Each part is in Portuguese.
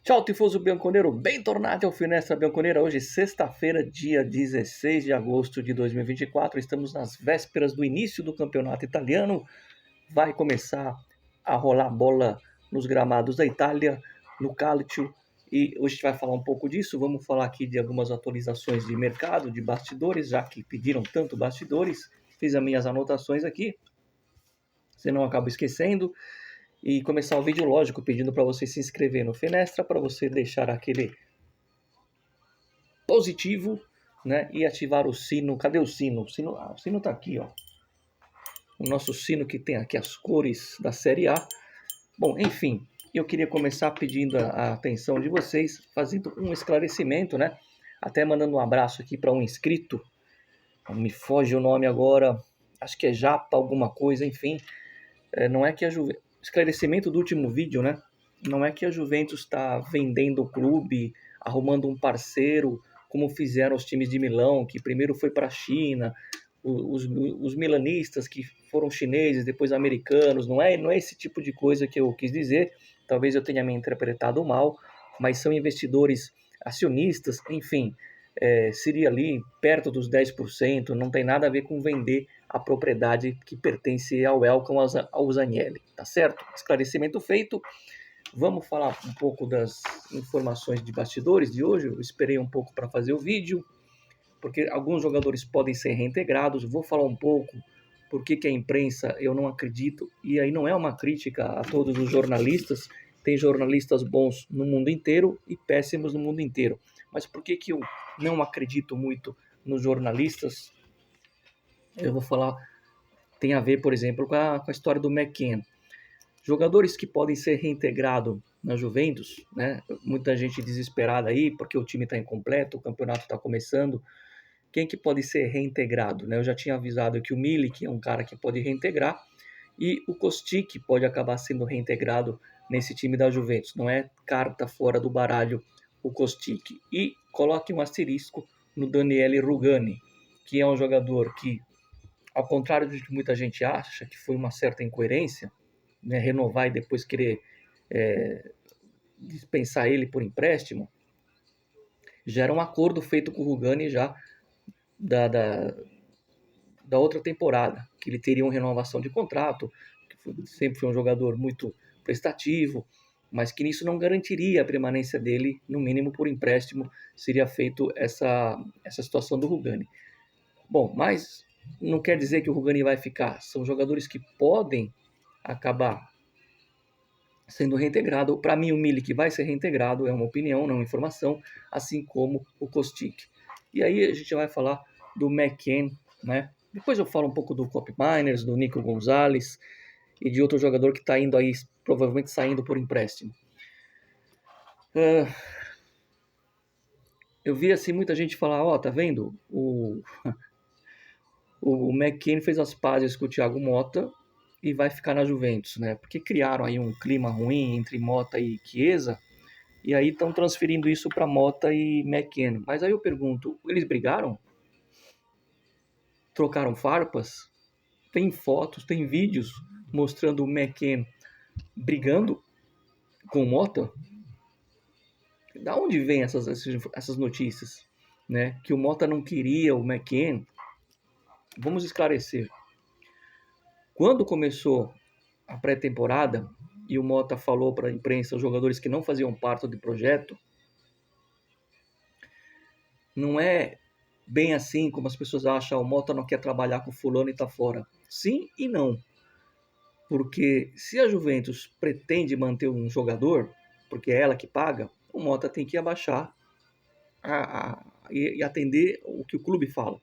Ciao tifoso bianconero, bentornati ao Finestra Bianconera. Hoje, sexta-feira, dia 16 de agosto de 2024. Estamos nas vésperas do início do campeonato italiano. Vai começar a rolar bola nos gramados da Itália, no Calcio. E hoje a gente vai falar um pouco disso. Vamos falar aqui de algumas atualizações de mercado, de bastidores, já que pediram tanto bastidores. Fiz as minhas anotações aqui, senão eu acabo esquecendo. E começar o vídeo, lógico, pedindo para você se inscrever no Finestra, para você deixar aquele positivo, né? E ativar o sino. Cadê o sino? O sino tá aqui, ó. O nosso sino que tem aqui as cores da Série A. Bom, enfim, eu queria começar pedindo a atenção de vocês, fazendo um esclarecimento, né? Até mandando um abraço aqui para um inscrito. Me foge o nome agora. Acho que é Japa alguma coisa, enfim. Não é que a Juventus... Esclarecimento do último vídeo, né? Não é que a Juventus está vendendo o clube, arrumando um parceiro, como fizeram os times de Milão, que primeiro foi para a China, os milanistas que foram chineses, depois americanos. Não é esse tipo de coisa que eu quis dizer. Talvez eu tenha me interpretado mal, mas são investidores acionistas, enfim, seria ali perto dos 10%, não tem nada a ver com vender a propriedade que pertence ao Elkan, ao Zanielli, tá certo? Esclarecimento feito. Vamos falar um pouco das informações de bastidores de hoje. Eu esperei um pouco para fazer o vídeo, porque alguns jogadores podem ser reintegrados. Vou falar um pouco por que a imprensa, eu não acredito, e aí não é uma crítica a todos os jornalistas, tem jornalistas bons no mundo inteiro e péssimos no mundo inteiro. Mas por que eu não acredito muito nos jornalistas? Eu vou falar, tem a ver, por exemplo, com a história do McKenna. Jogadores que podem ser reintegrados na Juventus, né? Muita gente desesperada aí, porque o time está incompleto, o campeonato está começando. Quem que pode ser reintegrado, né? Eu já tinha avisado que o Milik é um cara que pode reintegrar, e o Kostic pode acabar sendo reintegrado nesse time da Juventus. Não é carta fora do baralho o Kostic. E coloque um asterisco no Daniele Rugani, que é um jogador que, ao contrário do que muita gente acha, que foi uma certa incoerência, né, renovar e depois querer dispensar ele por empréstimo, já era um acordo feito com o Rugani já da outra temporada, que ele teria uma renovação de contrato, que sempre foi um jogador muito prestativo, mas que nisso não garantiria a permanência dele, no mínimo por empréstimo, seria feito essa situação do Rugani. Bom, mas não quer dizer que o Rugani vai ficar, são jogadores que podem acabar sendo reintegrado. Para mim, o Milik vai ser reintegrado, é uma opinião, não uma informação, assim como o Kostic. E aí a gente vai falar do McKenna, né? Depois eu falo um pouco do Cop Miners, do Nico Gonzalez e de outro jogador que está indo aí, provavelmente saindo por empréstimo. Eu vi assim muita gente falar, ó, tá vendo? O McKenna fez as pazes com o Thiago Motta e vai ficar na Juventus, né? Porque criaram aí um clima ruim entre Motta e Chiesa, e aí estão transferindo isso para Motta e McKenna. Mas aí eu pergunto, eles brigaram? Trocaram farpas? Tem fotos, tem vídeos mostrando o McKenna brigando com o Motta? Da onde vem essas notícias? Né? Que o Motta não queria o McKenna? Vamos esclarecer. Quando começou a pré-temporada e o Motta falou para a imprensa, os jogadores que não faziam parte do projeto, não é bem assim como as pessoas acham, o Motta não quer trabalhar com fulano e está fora. Sim e não. Porque se a Juventus pretende manter um jogador, porque é ela que paga, o Motta tem que abaixar e atender o que o clube fala.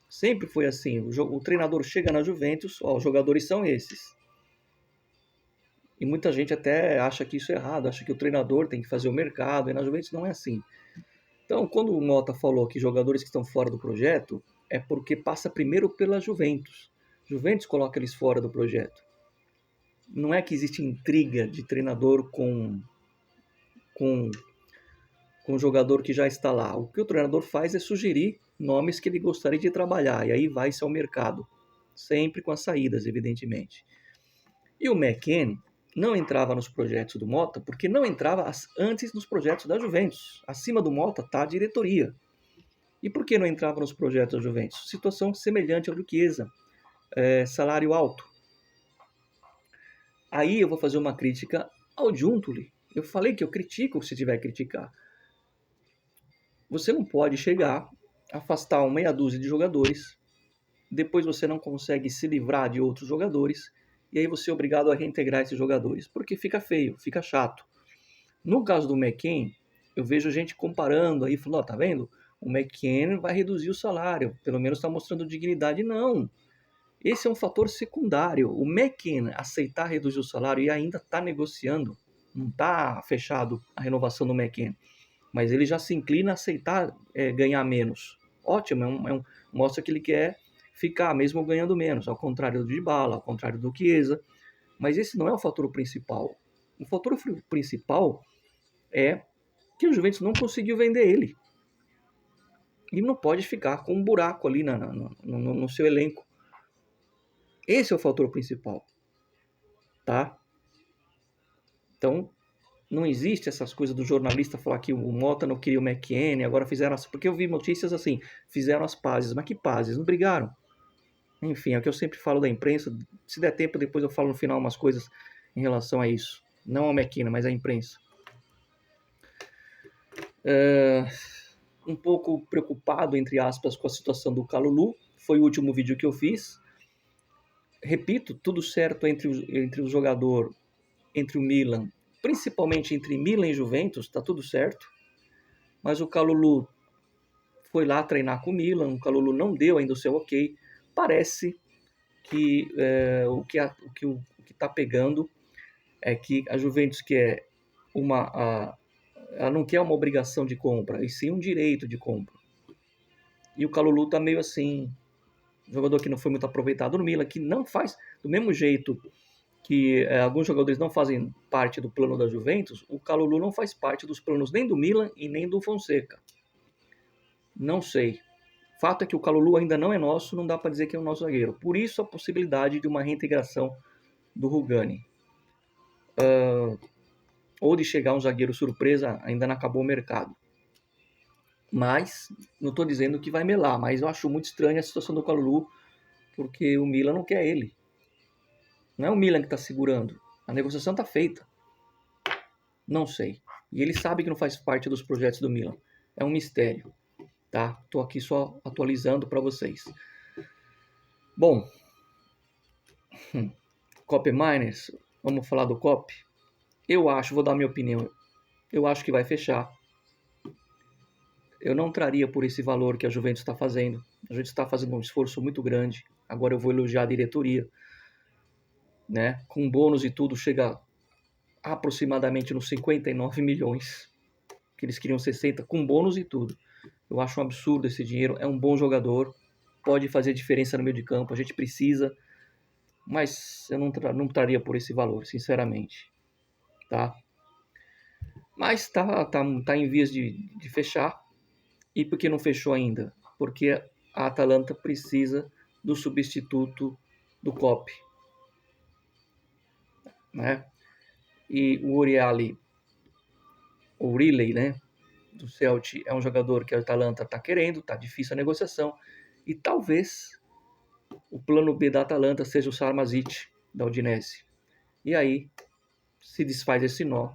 Sempre foi assim, o treinador chega na Juventus, ó, os jogadores são esses. E muita gente até acha que isso é errado, acha que o treinador tem que fazer o mercado, e na Juventus não é assim. Então, quando o Motta falou que jogadores que estão fora do projeto, é porque passa primeiro pela Juventus. Juventus coloca eles fora do projeto. Não é que existe intriga de treinador com o jogador que já está lá. O que o treinador faz é sugerir nomes que ele gostaria de trabalhar, e aí vai-se ao mercado. Sempre com as saídas, evidentemente. E o McKenna, não entrava nos projetos do Mota porque não entrava antes nos projetos da Juventus. Acima do Mota está a diretoria. E por que não entrava nos projetos da Juventus? Situação semelhante ao do Chiesa, salário alto. Aí eu vou fazer uma crítica ao Giuntoli. Eu falei que eu critico se tiver que criticar. Você não pode chegar, afastar uma meia dúzia de jogadores, depois você não consegue se livrar de outros jogadores, e aí você é obrigado a reintegrar esses jogadores, porque fica feio, fica chato. No caso do McKennie, eu vejo gente comparando aí, falando, tá vendo? O McKennie vai reduzir o salário, pelo menos está mostrando dignidade. Não, esse é um fator secundário. O McKennie aceitar reduzir o salário e ainda está negociando, não está fechado a renovação do McKennie, mas ele já se inclina a aceitar ganhar menos. Ótimo, mostra que ele quer ficar mesmo ganhando menos, ao contrário do Dybala, ao contrário do Chiesa. Mas esse não é o fator principal. O fator principal é que o Juventus não conseguiu vender ele. E não pode ficar com um buraco ali no seu elenco. Esse é o fator principal. Tá? Então, não existe essas coisas do jornalista falar que o Mota não queria o McKennie, agora fizeram as... Porque eu vi notícias assim, fizeram as pazes. Mas que pazes? Não brigaram. Enfim, é o que eu sempre falo da imprensa. Se der tempo, depois eu falo no final umas coisas em relação a isso. Não ao McKennie, mas à imprensa. Um pouco preocupado, entre aspas, com a situação do Kalulu. Foi o último vídeo que eu fiz. Repito, tudo certo entre o jogador, entre o Milan, principalmente entre Milan e Juventus, tá tudo certo. Mas o Kalulu foi lá treinar com o Milan, o Kalulu não deu ainda o seu ok. Parece que o que está pegando é que a Juventus quer ela não quer uma obrigação de compra, e sim um direito de compra. E o Kalulu está meio assim, jogador que não foi muito aproveitado no Milan, que não faz, do mesmo jeito que alguns jogadores não fazem parte do plano da Juventus, o Kalulu não faz parte dos planos nem do Milan e nem do Fonseca. Não sei. Fato é que o Kalulu ainda não é nosso, não dá para dizer que é o nosso zagueiro. Por isso a possibilidade de uma reintegração do Rugani. Ou de chegar um zagueiro surpresa, ainda não acabou o mercado. Mas, não estou dizendo que vai melar, mas eu acho muito estranha a situação do Kalulu, porque o Milan não quer ele. Não é o Milan que está segurando. A negociação está feita. Não sei. E ele sabe que não faz parte dos projetos do Milan. É um mistério. Tá? Estou aqui só atualizando para vocês. Bom, Cop Miners, vamos falar do Cop? Eu acho, vou dar a minha opinião, eu acho que vai fechar. Eu não traria por esse valor que a Juventus está fazendo. A Juventus está fazendo um esforço muito grande. Agora eu vou elogiar a diretoria. Né? Com bônus e tudo, chega aproximadamente nos 59 milhões. Que eles queriam 60, com bônus e tudo. Eu acho um absurdo esse dinheiro. É um bom jogador. Pode fazer diferença no meio de campo. A gente precisa. Mas eu não traria por esse valor, sinceramente. Tá? Mas tá em vias de fechar. E por que não fechou ainda? Porque a Atalanta precisa do substituto do Cop. Né? E o O'Reilly, né, do Celtic, é um jogador que a Atalanta está querendo, está difícil a negociação. E talvez o plano B da Atalanta seja o Sarmazic, da Udinese. E aí se desfaz esse nó.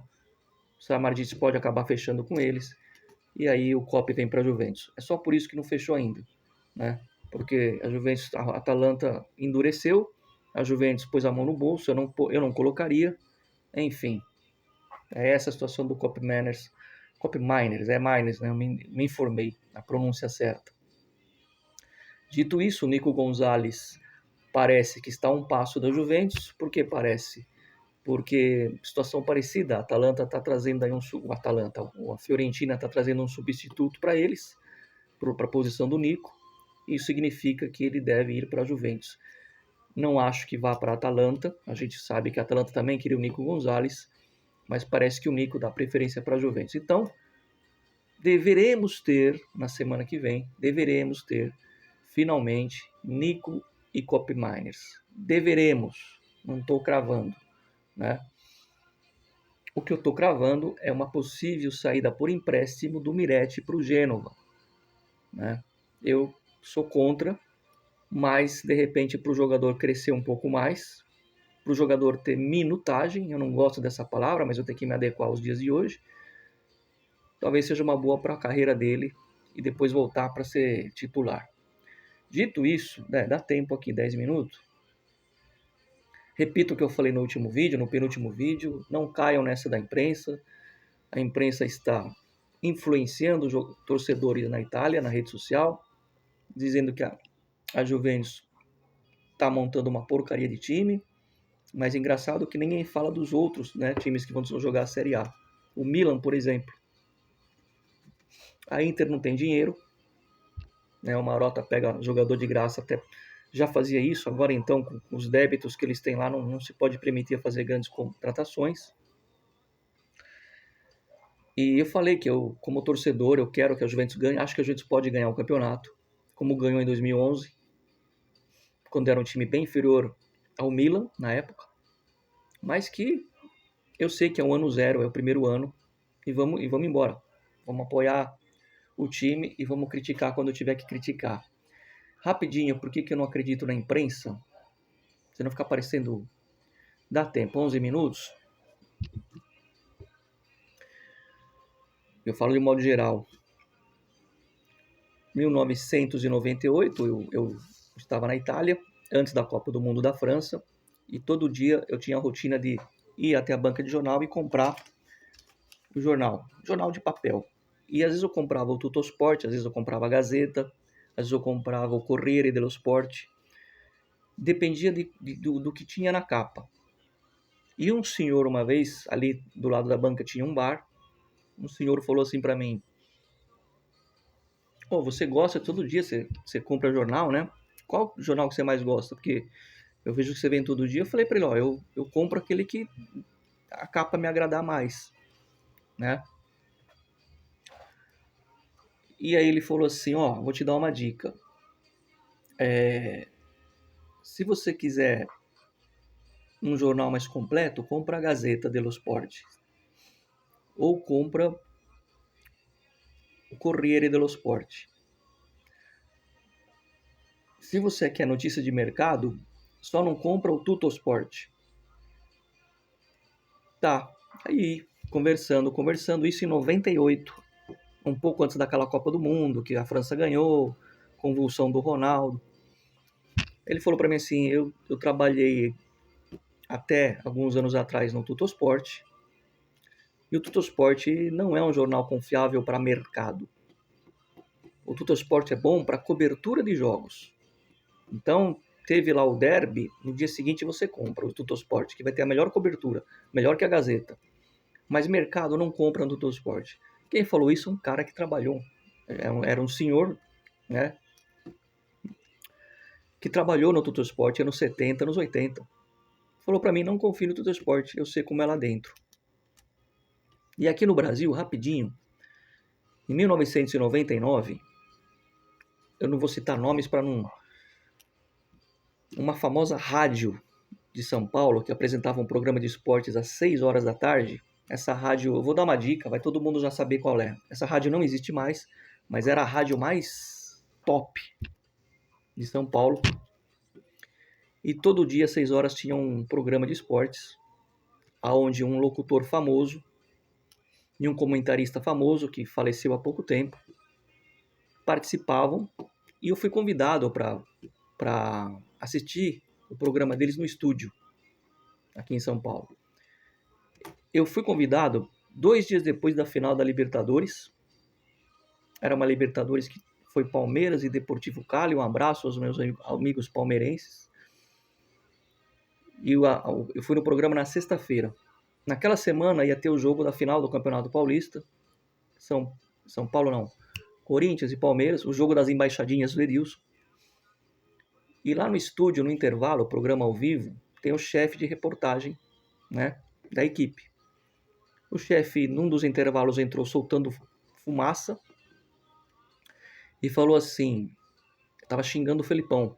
O Sarmazic pode acabar fechando com eles. E aí o Cop vem para a Juventus. É só por isso que não fechou ainda, né? Porque a Atalanta endureceu, a Juventus pôs a mão no bolso, eu não colocaria. Enfim, é essa a situação do Cop Miners. Cop Miners, Miners, né? Eu me informei a pronúncia certa. Dito isso, o Nico Gonzalez parece que está a um passo da Juventus. Por que parece? Porque situação parecida, a Atalanta está trazendo aí a Fiorentina está trazendo um substituto para eles, para a posição do Nico. Isso significa que ele deve ir para a Juventus. Não acho que vá para a Atalanta, a gente sabe que a Atalanta também queria o Nico Gonzalez, mas parece que o Nico dá preferência para a Juventus. Então, deveremos ter, na semana que vem, finalmente, Nico e Cop Miners. Deveremos, não estou cravando, né? o que eu estou cravando é uma possível saída por empréstimo do Miretti para o Gênova, né? Eu sou contra, mas de repente para o jogador crescer um pouco mais, para o jogador ter minutagem, eu não gosto dessa palavra, mas eu tenho que me adequar aos dias de hoje, talvez seja uma boa para a carreira dele e depois voltar para ser titular. Dito isso, né, dá tempo aqui, 10 minutos. Repito o que eu falei no último vídeo, no penúltimo vídeo, não caiam nessa da imprensa. A imprensa está influenciando os torcedores na Itália, na rede social, dizendo que a Juventus está montando uma porcaria de time, mas é engraçado que ninguém fala dos outros, né, times que vão jogar a Série A. O Milan, por exemplo. A Inter não tem dinheiro, né, o Marotta pega jogador de graça, até já fazia isso, agora então com os débitos que eles têm lá não se pode permitir fazer grandes contratações. E eu falei que eu, como torcedor, eu quero que a Juventus ganhe, acho que a Juventus pode ganhar o campeonato, como ganhou em 2011, quando era um time bem inferior ao Milan, na época, mas que eu sei que é um ano zero, é o primeiro ano, e vamos embora. Vamos apoiar o time e vamos criticar quando tiver que criticar. Rapidinho, por que eu não acredito na imprensa? Você não ficar parecendo... Dá tempo, 11 minutos? Eu falo de modo geral. 1998, eu estava na Itália, antes da Copa do Mundo da França, e todo dia eu tinha a rotina de ir até a banca de jornal e comprar o jornal de papel. E às vezes eu comprava o Tuttosport, às vezes eu comprava a Gazeta, às vezes eu comprava o Corriere dello Sport, dependia do que tinha na capa. E um senhor, uma vez, ali do lado da banca tinha um bar, um senhor falou assim para mim: "Oh, você gosta, todo dia você compra jornal, né? Qual jornal que você mais gosta? Porque eu vejo que você vem todo dia." Eu falei para ele: "Ó, eu compro aquele que a capa me agradar mais, né?" E aí ele falou assim: "Ó, vou te dar uma dica. Se você quiser um jornal mais completo, compra a Gazeta dello Sport ou compra o Corriere dello Sport. Se você quer notícia de mercado, só não compra o Tuttosport." Tá. Aí, conversando, isso em 98, um pouco antes daquela Copa do Mundo, que a França ganhou, convulsão do Ronaldo. Ele falou para mim assim: eu trabalhei até alguns anos atrás no Tuttosport, e o Tuttosport não é um jornal confiável para mercado. O Tuttosport é bom para cobertura de jogos. Então, teve lá o derby, no dia seguinte você compra o Tuttosport, que vai ter a melhor cobertura, melhor que a Gazeta. Mas mercado não compra no Tuttosport. Quem falou isso? Um cara que trabalhou, era um senhor, né, que trabalhou no Tuttosport anos 70, anos 80. Falou para mim: "Não confio no Tuttosport, eu sei como é lá dentro." E aqui no Brasil, rapidinho, em 1999, eu não vou citar nomes para não... Uma famosa rádio de São Paulo que apresentava um programa de esportes às 6 horas da tarde. Essa rádio, eu vou dar uma dica, vai todo mundo já saber qual é. Essa rádio não existe mais, mas era a rádio mais top de São Paulo. E todo dia, às 6 horas, tinha um programa de esportes, onde um locutor famoso e um comentarista famoso, que faleceu há pouco tempo, participavam. E eu fui convidado para assistir o programa deles no estúdio, aqui em São Paulo. Eu fui convidado 2 dias depois da final da Libertadores. Era uma Libertadores que foi Palmeiras e Deportivo Cali. Um abraço aos meus amigos palmeirenses. E eu fui no programa na sexta-feira. Naquela semana ia ter o jogo da final do Campeonato Paulista. São Paulo não. Corinthians e Palmeiras. O jogo das embaixadinhas do Edilson. E lá no estúdio, no intervalo, o programa ao vivo, tem o chefe de reportagem, né, da equipe. O chefe, num dos intervalos, entrou soltando fumaça e falou assim, estava xingando o Felipão.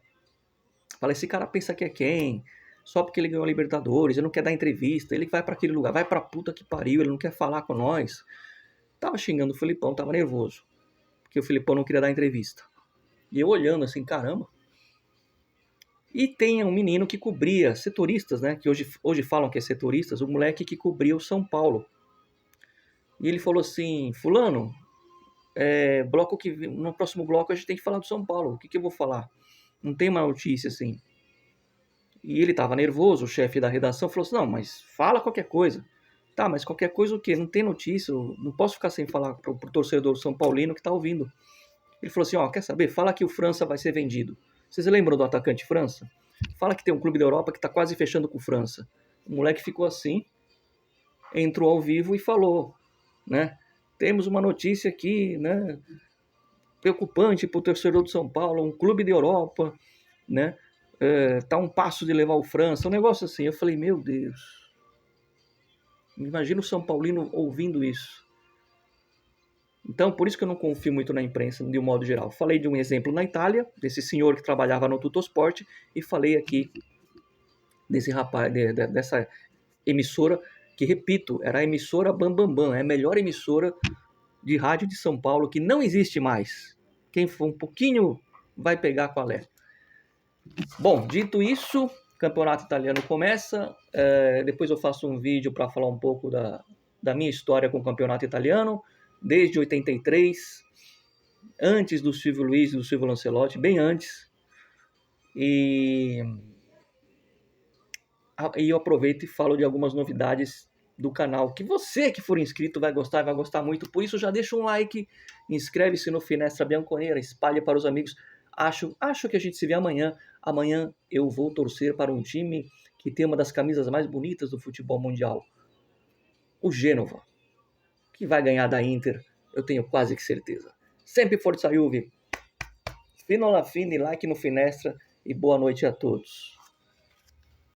Fala: "Esse cara pensa que é quem? só porque ele ganhou a Libertadores, ele não quer dar entrevista, ele vai para aquele lugar, vai pra puta que pariu, ele não quer falar com nós. Tava xingando o Filipão, tava nervoso, porque o Filipão não queria dar entrevista. E eu olhando assim, caramba. E tem um menino que cobria, setoristas, né, que hoje falam que é setoristas, o moleque que cobria o São Paulo. E ele falou assim, fulano, no próximo bloco a gente tem que falar do São Paulo, o que eu vou falar? Não tem uma notícia assim. E ele tava nervoso, o chefe da redação falou assim, não, mas fala qualquer coisa. Tá, mas qualquer coisa o quê? Não tem notícia, eu não posso ficar sem falar pro torcedor São Paulino que tá ouvindo. Ele falou assim, ó, quer saber? Fala que o França vai ser vendido. Vocês lembram do atacante França? Fala que tem um clube da Europa que tá quase fechando com o França. O moleque ficou assim, entrou ao vivo e falou, né? Temos uma notícia aqui, né? Preocupante pro torcedor do São Paulo, um clube da Europa, né? Tá um passo de levar o França, um negócio assim. Eu falei, meu Deus. Imagina o São Paulino ouvindo isso. Então, por isso que eu não confio muito na imprensa, de um modo geral. Falei de um exemplo na Itália, desse senhor que trabalhava no Tuttosport, e falei aqui desse rapaz, dessa emissora, que, repito, era a emissora Bambambam, é a melhor emissora de rádio de São Paulo, que não existe mais. Quem for um pouquinho vai pegar qual é. Bom, dito isso, o campeonato italiano começa. Depois eu faço um vídeo para falar um pouco da minha história com o campeonato italiano, desde 83, antes do Silvio Luiz e do Silvio Lancelotti, bem antes. E eu aproveito e falo de algumas novidades do canal, que você que for inscrito vai gostar e vai gostar muito. Por isso já deixa um like, inscreve-se no Finestra Bianconeira, espalha para os amigos. Acho que a gente se vê amanhã. Amanhã eu vou torcer para um time que tem uma das camisas mais bonitas do futebol mundial. O Gênova, que vai ganhar da Inter, eu tenho quase que certeza. Sempre Forza Juve. Fino alla fine, like no Finestra e boa noite a todos.